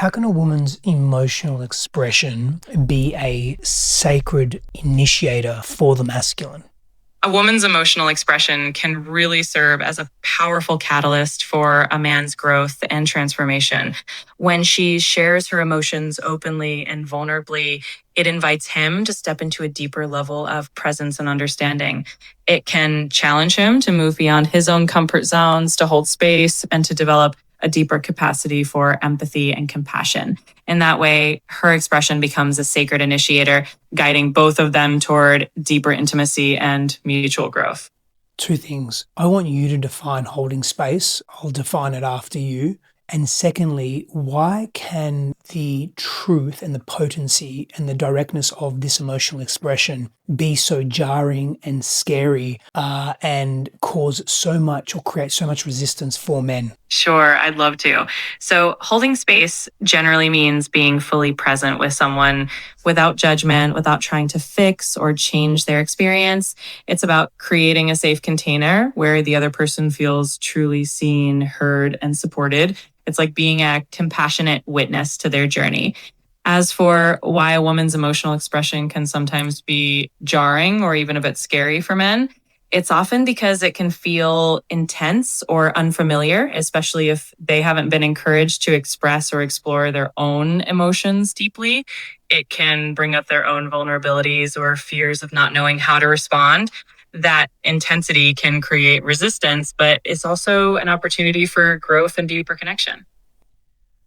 How can a woman's emotional expression be a sacred initiator for the masculine? A woman's emotional expression can really serve as a powerful catalyst for a man's growth and transformation. When she shares her emotions openly and vulnerably, it invites him to step into a deeper level of presence and understanding. It can challenge him to move beyond his own comfort zones, to hold space, and to develop a deeper capacity for empathy and compassion. In that way, her expression becomes a sacred initiator, guiding both of them toward deeper intimacy and mutual growth. Two things. I want you to define holding space. I'll define it after you. And secondly, why can the truth and the potency and the directness of this emotional expression be so jarring and scary and cause so much or create so much resistance for men? Sure, I'd love to. So, holding space generally means being fully present with someone without judgment, without trying to fix or change their experience. It's about creating a safe container where the other person feels truly seen, heard, and supported. It's like being a compassionate witness to their journey. As for why a woman's emotional expression can sometimes be jarring or even a bit scary for men, it's often because it can feel intense or unfamiliar, especially if they haven't been encouraged to express or explore their own emotions deeply. It can bring up their own vulnerabilities or fears of not knowing how to respond. That intensity can create resistance, but it's also an opportunity for growth and deeper connection.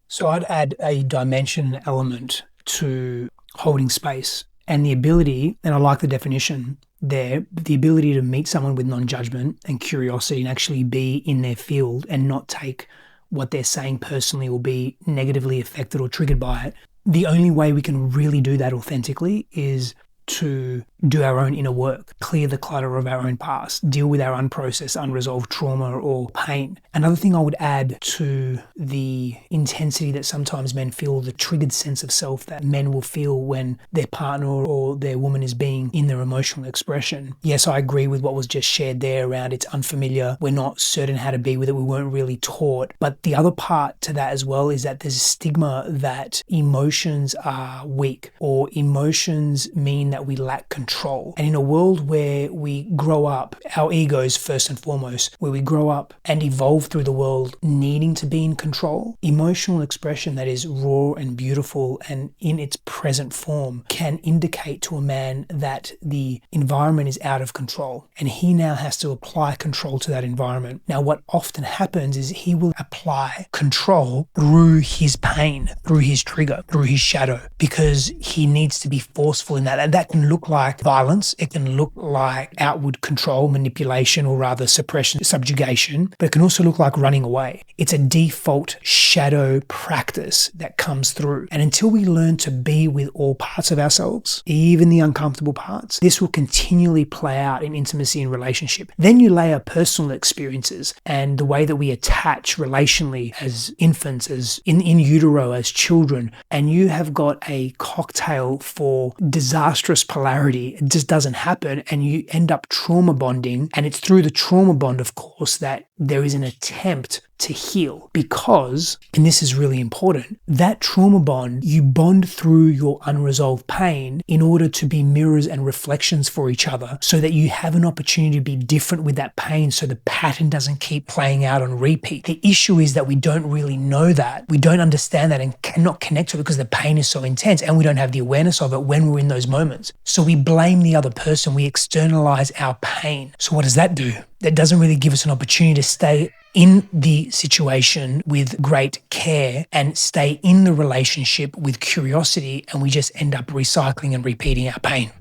So I'd add a dimension element to holding space and the ability, and I like the definition there, the ability to meet someone with non-judgment and curiosity and actually be in their field and not take what they're saying personally or be negatively affected or triggered by it. The only way we can really do that authentically is to do our own inner work, clear the clutter of our own past, deal with our unprocessed, unresolved trauma or pain. Another thing I would add to the intensity that sometimes men feel, the triggered sense of self that men will feel when their partner or their woman is being in their emotional expression. Yes, I agree with what was just shared there around it's unfamiliar. We're not certain how to be with it. We weren't really taught. But the other part to that as well is that there's a stigma that emotions are weak or emotions mean that we lack control. And in a world where we grow up, our egos first and foremost, where we grow up and evolve through the world needing to be in control, emotional expression that is raw and beautiful and in its present form can indicate to a man that the environment is out of control and he now has to apply control to that environment. Now, what often happens is he will apply control through his pain, through his trigger, through his shadow, because he needs to be forceful in that. And that can look like violence. It can look like outward control, manipulation, or rather suppression, subjugation, but it can also look like running away. It's a default shadow practice that comes through. And until we learn to be with all parts of ourselves, even the uncomfortable parts, this will continually play out in intimacy and relationship. Then you layer personal experiences and the way that we attach relationally as infants, as in utero, as children, and you have got a cocktail for disastrous polarity. It just doesn't happen and you end up trauma bonding, and it's through the trauma bond, of course, that there is an attempt to heal, because, and this is really important, that trauma bond, you bond through your unresolved pain in order to be mirrors and reflections for each other so that you have an opportunity to be different with that pain so the pattern doesn't keep playing out on repeat. The issue is that we don't really know that. We don't understand that and cannot connect to it because the pain is so intense and we don't have the awareness of it when we're in those moments. So we blame the other person. We externalize our pain. So what does that do? That doesn't really give us an opportunity to stay in the situation with great care and stay in the relationship with curiosity, and we just end up recycling and repeating our pain.